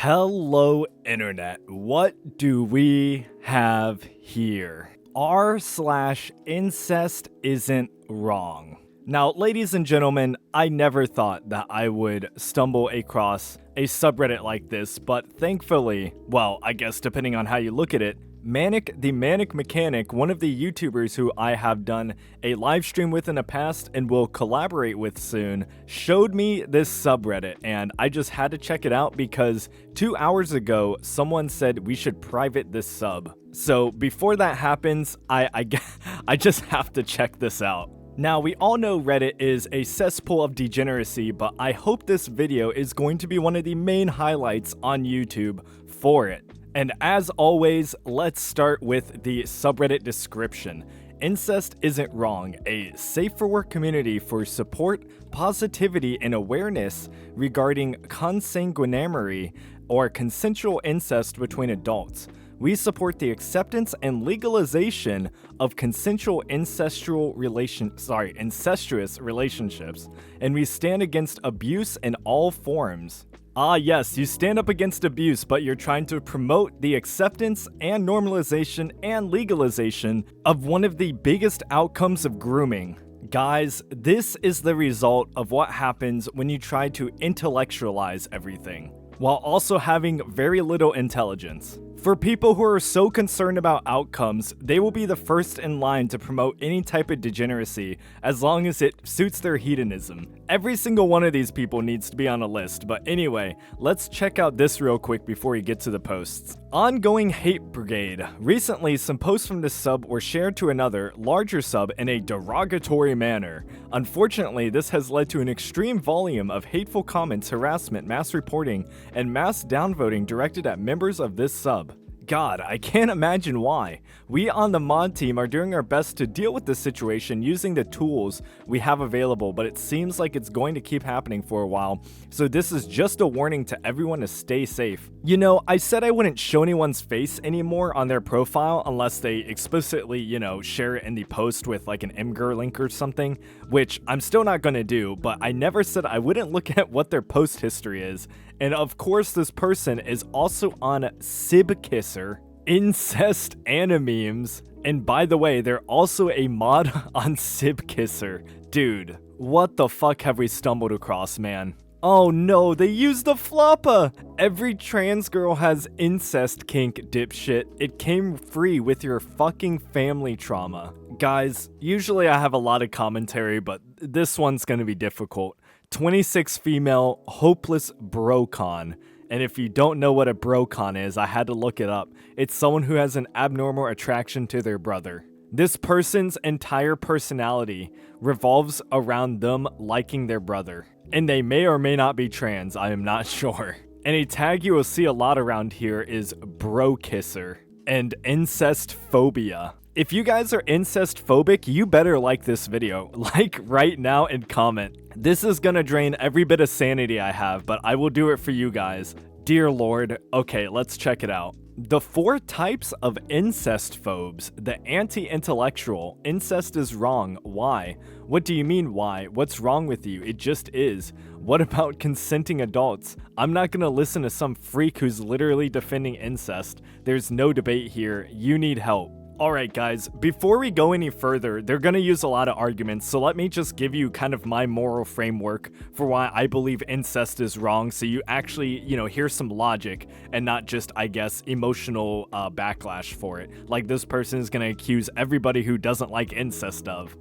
Hello, Internet. What do we have here? R/incest isn't wrong. Now, ladies and gentlemen, I never thought that I would stumble across a subreddit like this, but thankfully, well, I guess depending on how you look at it, Manic, the Manic Mechanic, one of the YouTubers who I have done a live stream with in the past and will collaborate with soon, showed me this subreddit, and I just had to check it out because 2 hours ago, someone said we should private this sub. So before that happens, I just have to check this out. Now, we all know Reddit is a cesspool of degeneracy, but I hope this video is going to be one of the main highlights on YouTube for it. And as always, let's start with the subreddit description. Incest Isn't Wrong, a safe for work community for support, positivity, and awareness regarding consanguinary or consensual incest between adults. We support the acceptance and legalization of consensual incestuous relationships, and we stand against abuse in all forms. Ah yes, you stand up against abuse, but you're trying to promote the acceptance and normalization and legalization of one of the biggest outcomes of grooming. Guys, this is the result of what happens when you try to intellectualize everything, while also having very little intelligence. For people who are so concerned about outcomes, they will be the first in line to promote any type of degeneracy as long as it suits their hedonism. Every single one of these people needs to be on a list, but anyway, let's check out this real quick before we get to the posts. Ongoing Hate Brigade. Recently, some posts from this sub were shared to another, larger sub in a derogatory manner. Unfortunately, this has led to an extreme volume of hateful comments, harassment, mass reporting, and mass downvoting directed at members of this sub. God, I can't imagine why. We on the mod team are doing our best to deal with this situation using the tools we have available, but it seems like it's going to keep happening for a while, so this is just a warning to everyone to stay safe. You know, I said I wouldn't show anyone's face anymore on their profile unless they explicitly, share it in the post with like an Imgur link or something, which I'm still not gonna do, but I never said I wouldn't look at what their post history is. And of course, this person is also on Sibkisser, Incest Animemes, and by the way, they're also a mod on Sibkisser. Dude, what the fuck have we stumbled across, man? Oh no, they used the floppa! Every trans girl has incest kink, dipshit. It came free with your fucking family trauma. Guys, usually I have a lot of commentary, but this one's gonna be difficult. 26 female, hopeless brocon. And if you don't know what a brocon is, I had to look it up. It's someone who has an abnormal attraction to their brother. This person's entire personality revolves around them liking their brother. And they may or may not be trans, I am not sure. And a tag you will see a lot around here is brokisser and incest phobia. If you guys are incest phobic, you better like this video. Like right now and comment. This is gonna drain every bit of sanity I have, but I will do it for you guys. Dear Lord. Okay, let's check it out. The 4 types of incest phobes. The anti-intellectual. Incest is wrong. Why? What do you mean why? What's wrong with you? It just is. What about consenting adults? I'm not gonna listen to some freak who's literally defending incest. There's no debate here. You need help. Alright guys, before we go any further, they're gonna use a lot of arguments, so let me just give you kind of my moral framework for why I believe incest is wrong, so you actually, hear some logic and not just, I guess, emotional backlash for it, like this person is gonna accuse everybody who doesn't like incest of.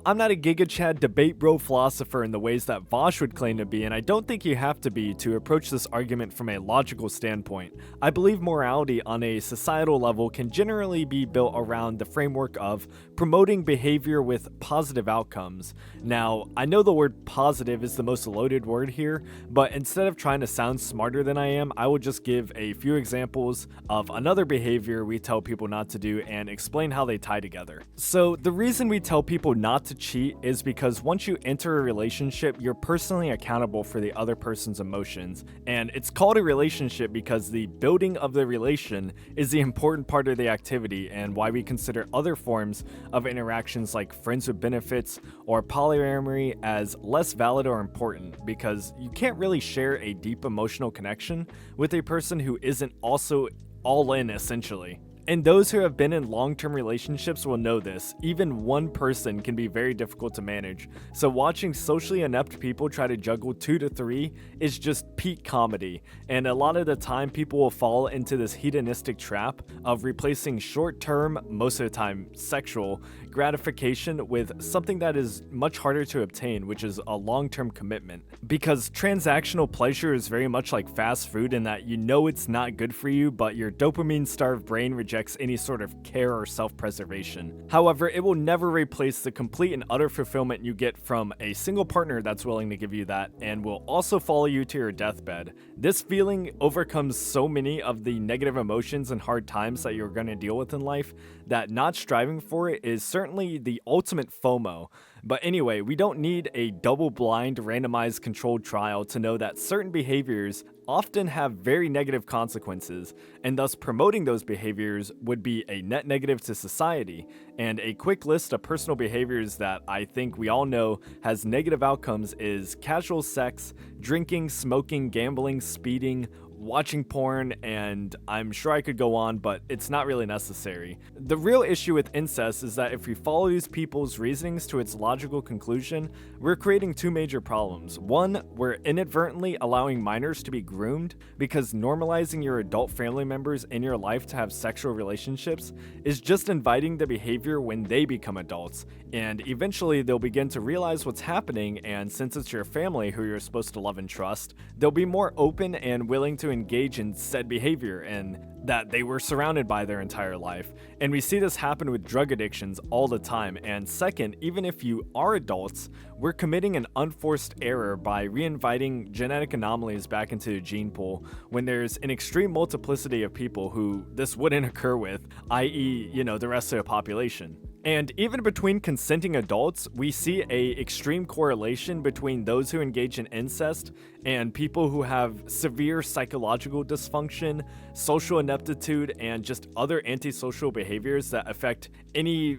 I'm not a Giga Chad debate bro philosopher in the ways that Vosh would claim to be, and I don't think you have to be to approach this argument from a logical standpoint. I believe morality on a societal level can generally be built around the framework of promoting behavior with positive outcomes. Now, I know the word positive is the most loaded word here, but instead of trying to sound smarter than I am, I will just give a few examples of another behavior we tell people not to do and explain how they tie together. So, the reason we tell people not not to cheat is because once you enter a relationship, you're personally accountable for the other person's emotions. And it's called a relationship because the building of the relation is the important part of the activity, and why we consider other forms of interactions like friends with benefits or polyamory as less valid or important, because you can't really share a deep emotional connection with a person who isn't also all in, essentially. And those who have been in long-term relationships will know this. Even one person can be very difficult to manage. So watching socially inept people try to juggle 2 to 3 is just peak comedy. And a lot of the time people will fall into this hedonistic trap of replacing short-term, most of the time sexual, gratification with something that is much harder to obtain, which is a long-term commitment. Because transactional pleasure is very much like fast food in that you know it's not good for you, but your dopamine-starved brain rejects any sort of care or self-preservation. However, it will never replace the complete and utter fulfillment you get from a single partner that's willing to give you that and will also follow you to your deathbed. This feeling overcomes so many of the negative emotions and hard times that you're going to deal with in life that not striving for it is certainly the ultimate FOMO. But anyway, we don't need a double-blind, randomized controlled trial to know that certain behaviors often have very negative consequences, and thus promoting those behaviors would be a net negative to society. And a quick list of personal behaviors that I think we all know has negative outcomes is casual sex, drinking, smoking, gambling, speeding, watching porn, and I'm sure I could go on, but it's not really necessary. The real issue with incest is that if we follow these people's reasonings to its logical conclusion, we're creating 2 major problems. One, we're inadvertently allowing minors to be groomed, because normalizing your adult family members in your life to have sexual relationships is just inviting the behavior when they become adults, and eventually they'll begin to realize what's happening, and since it's your family who you're supposed to love and trust, they'll be more open and willing to engage in said behavior and that they were surrounded by their entire life. And we see this happen with drug addictions all the time. And second, even if you are adults, we're committing an unforced error by reinviting genetic anomalies back into the gene pool when there's an extreme multiplicity of people who this wouldn't occur with, i.e., the rest of the population. And even between consenting adults, we see a extreme correlation between those who engage in incest and people who have severe psychological dysfunction, social ineptitude, and just other antisocial behaviors that affect any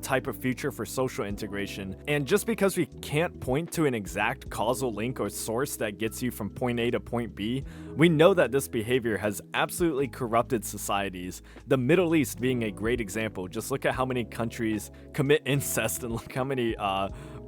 type of future for social integration. And just because we can't point to an exact causal link or source that gets you from point A to point B, we know that this behavior has absolutely corrupted societies. The Middle East being a great example. Just look at how many countries commit incest and look how many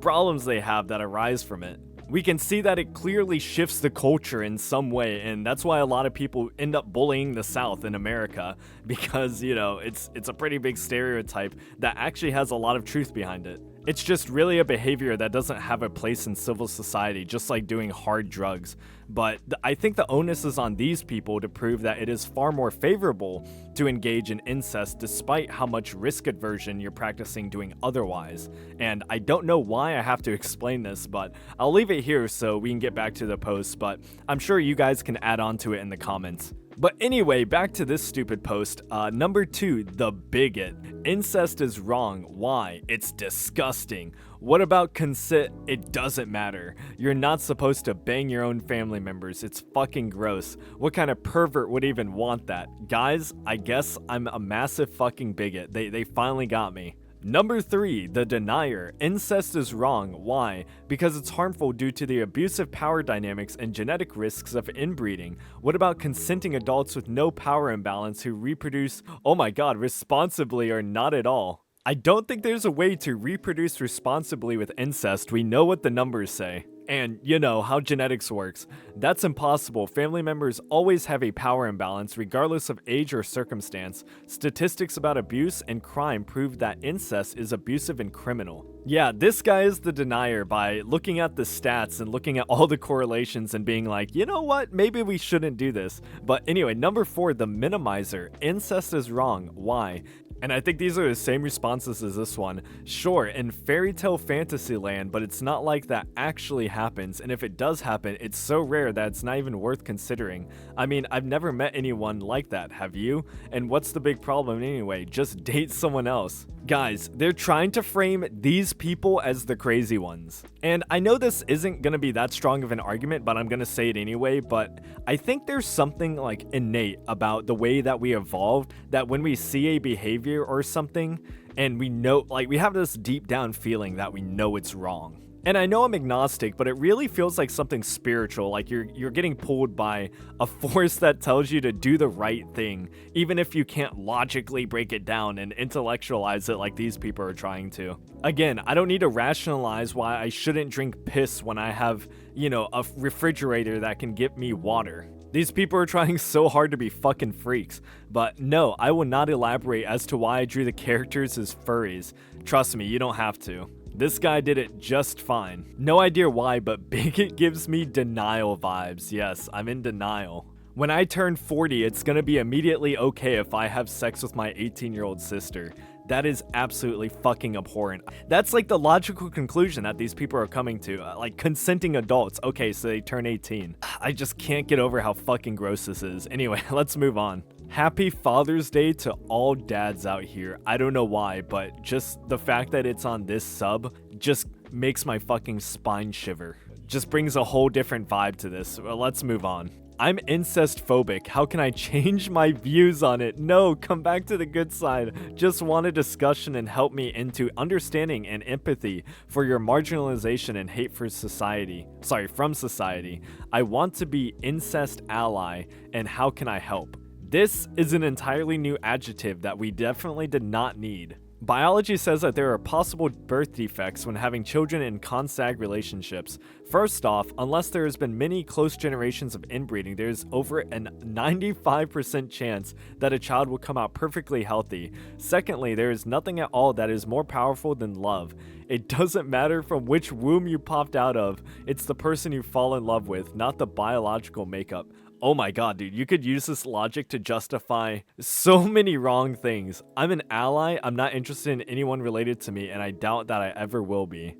problems they have that arise from it. We can see that it clearly shifts the culture in some way, and that's why a lot of people end up bullying the South in America, because, it's a pretty big stereotype that actually has a lot of truth behind it. It's just really a behavior that doesn't have a place in civil society, just like doing hard drugs. But I think the onus is on these people to prove that it is far more favorable to engage in incest despite how much risk aversion you're practicing doing otherwise. And I don't know why I have to explain this, but I'll leave it here so we can get back to the post, but I'm sure you guys can add on to it in the comments. But anyway, back to this stupid post. Number 2, the bigot. Incest is wrong. Why? It's disgusting. What about consent? It doesn't matter. You're not supposed to bang your own family members. It's fucking gross. What kind of pervert would even want that? Guys, I guess I'm a massive fucking bigot. They finally got me. Number 3, the denier. Incest is wrong. Why? Because it's harmful due to the abusive power dynamics and genetic risks of inbreeding. What about consenting adults with no power imbalance who reproduce, oh my god, responsibly or not at all? I don't think there's a way to reproduce responsibly with incest. We know what the numbers say. And you know how genetics works. That's impossible. Family members always have a power imbalance regardless of age or circumstance. Statistics about abuse and crime prove that incest is abusive and criminal. Yeah, this guy is the denier by looking at the stats and looking at all the correlations and being like, you know what, maybe we shouldn't do this. But anyway, number 4, the minimizer. Incest is wrong. Why? And I think these are the same responses as this one. Sure, in fairy tale fantasy land, but it's not like that actually happens, and if it does happen, it's so rare that it's not even worth considering. I mean, I've never met anyone like that, have you? And what's the big problem anyway? Just date someone else. Guys, they're trying to frame these people as the crazy ones. And I know this isn't gonna be that strong of an argument, but I'm gonna say it anyway. But I think there's something like innate about the way that we evolved, that when we see a behavior or something and we know, like, we have this deep down feeling that we know it's wrong. And I know I'm agnostic, but it really feels like something spiritual, like you're getting pulled by a force that tells you to do the right thing, even if you can't logically break it down and intellectualize it like these people are trying to. Again, I don't need to rationalize why I shouldn't drink piss when I have, a refrigerator that can give me water. These people are trying so hard to be fucking freaks. But no, I will not elaborate as to why I drew the characters as furries. Trust me, you don't have to. This guy did it just fine. No idea why, but bigot gives me denial vibes. Yes, I'm in denial. When I turn 40, it's gonna be immediately okay if I have sex with my 18-year-old sister. That is absolutely fucking abhorrent. That's like the logical conclusion that these people are coming to. Like consenting adults. Okay, so they turn 18. I just can't get over how fucking gross this is. Anyway, let's move on. Happy Father's Day to all dads out here. I don't know why, but just the fact that it's on this sub just makes my fucking spine shiver. Just brings a whole different vibe to this. Well, let's move on. I'm incest phobic. How can I change my views on it? No, come back to the good side. Just want a discussion and help me into understanding and empathy for your marginalization and hate for society. From society. I want to be incest ally, and how can I help? This is an entirely new adjective that we definitely did not need. Biology says that there are possible birth defects when having children in consag relationships. First off, unless there has been many close generations of inbreeding, there is over a 95% chance that a child will come out perfectly healthy. Secondly, there is nothing at all that is more powerful than love. It doesn't matter from which womb you popped out of, it's the person you fall in love with, not the biological makeup. Oh my god, dude, you could use this logic to justify so many wrong things. I'm an ally, I'm not interested in anyone related to me, and I doubt that I ever will be.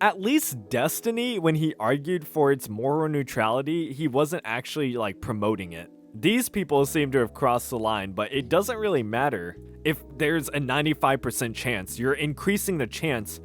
At least Destiny, when he argued for its moral neutrality, he wasn't actually, promoting it. These people seem to have crossed the line, but it doesn't really matter. If there's a 95% chance, you're increasing the chance,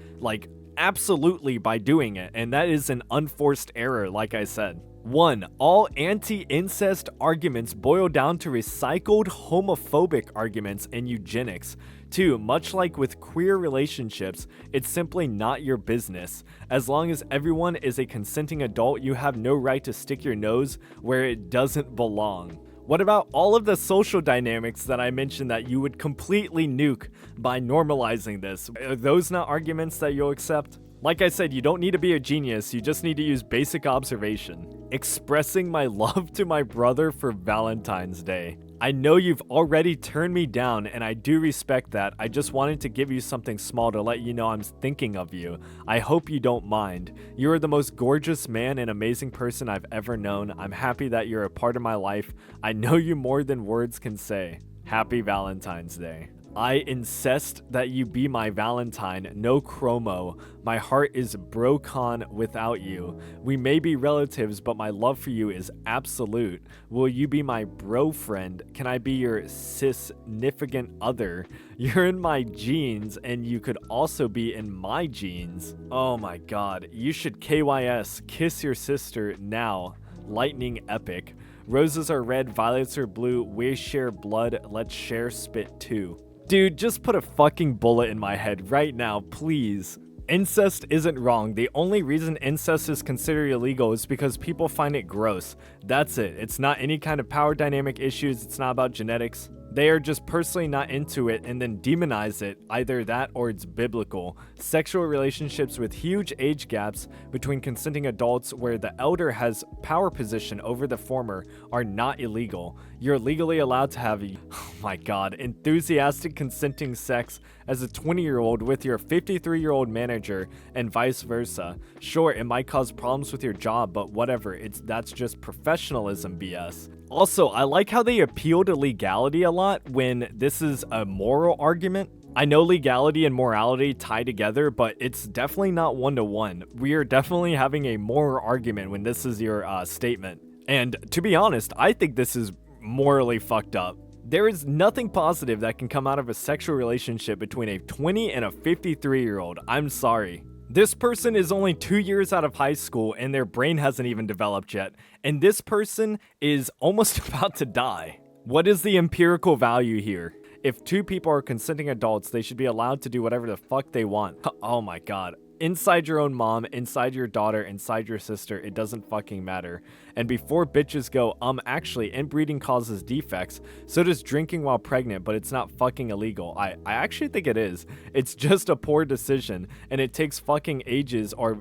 absolutely by doing it, and that is an unforced error, like I said. 1. All anti-incest arguments boil down to recycled homophobic arguments and eugenics. 2. Much like with queer relationships, it's simply not your business. As long as everyone is a consenting adult, you have no right to stick your nose where it doesn't belong. What about all of the social dynamics that I mentioned that you would completely nuke by normalizing this? Are those not arguments that you'll accept? Like I said, you don't need to be a genius, you just need to use basic observation. Expressing my love to my brother for Valentine's Day. I know you've already turned me down, and I do respect that. I just wanted to give you something small to let you know I'm thinking of you. I hope you don't mind. You are the most gorgeous man and amazing person I've ever known. I'm happy that you're a part of my life. I know you more than words can say. Happy Valentine's Day. I insist that you be my Valentine, no chromo. My heart is broken without you. We may be relatives, but my love for you is absolute. Will you be my bro friend? Can I be your significant other? You're in my genes, and you could also be in my genes. Oh my god, you should KYS, kiss your sister now. Lightning epic. Roses are red, violets are blue. We share blood, let's share spit too. Dude, just put a fucking bullet in my head right now, please. Incest isn't wrong. The only reason incest is considered illegal is because people find it gross. That's it. It's not any kind of power dynamic issues. It's not about genetics. They are just personally not into it and then demonize it, either that or it's biblical. Sexual relationships with huge age gaps between consenting adults where the elder has power position over the former are not illegal. You're legally allowed to have, oh my god, enthusiastic consenting sex as a 20-year-old with your 53-year-old manager and vice versa. Sure, it might cause problems with your job, but whatever, that's just professionalism BS. Also, I like how they appeal to legality a lot when this is a moral argument. I know legality and morality tie together, but it's definitely not one-to-one. We are definitely having a moral argument when this is your statement. And to be honest, I think this is morally fucked up. There is nothing positive that can come out of a sexual relationship between a 20 and a 53-year-old. I'm sorry. This person is only 2 years out of high school and their brain hasn't even developed yet. And this person is almost about to die. What is the empirical value here? If two people are consenting adults, they should be allowed to do whatever the fuck they want. Oh my god. Inside your own mom, inside your daughter, inside your sister, it doesn't fucking matter. And before bitches go, actually, inbreeding causes defects, so does drinking while pregnant, but it's not fucking illegal. I actually think it is. It's just a poor decision, and it takes fucking ages or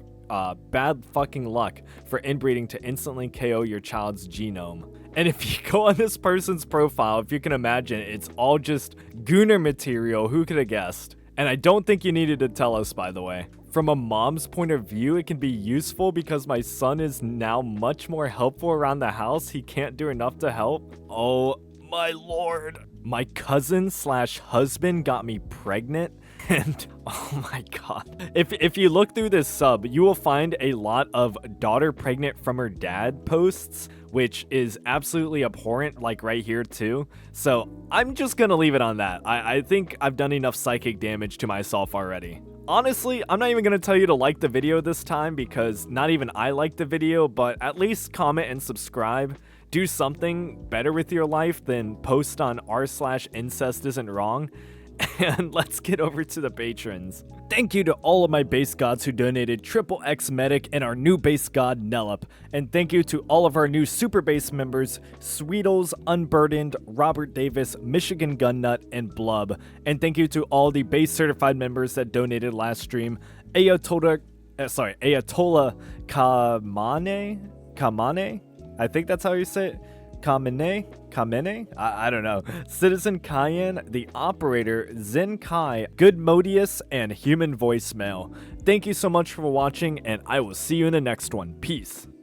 bad fucking luck for inbreeding to instantly KO your child's genome. And if you go on this person's profile, if you can imagine, it's all just gooner material, who could have guessed? And I don't think you needed to tell us, by the way. From a mom's point of view, it can be useful because my son is now much more helpful around the house. He can't do enough to help. Oh my lord. My cousin slash husband got me pregnant. And oh my god. If you look through this sub, you will find a lot of daughter pregnant from her dad posts, which is absolutely abhorrent, like right here too. So I'm just gonna leave it on that. I think I've done enough psychic damage to myself already. Honestly, I'm not even going to tell you to like the video this time because not even I like the video, but at least comment and subscribe. Do something better with your life than post on r/incestisntwrong. And let's get over to the patrons. Thank you to all of my base gods who donated Triple X Medic and our new base god Nelup. And thank you to all of our new super base members, Sweetles, Unburdened, Robert Davis, Michigan Gunnut, and Blub. And thank you to all the base certified members that donated last stream, Ayatollah Kamane? I think that's how you say it. Kamene? I don't know. Citizen Cayenne, the Operator, Zen Kai, Good Modius, and Human Voicemail. Thank you so much for watching, and I will see you in the next one. Peace.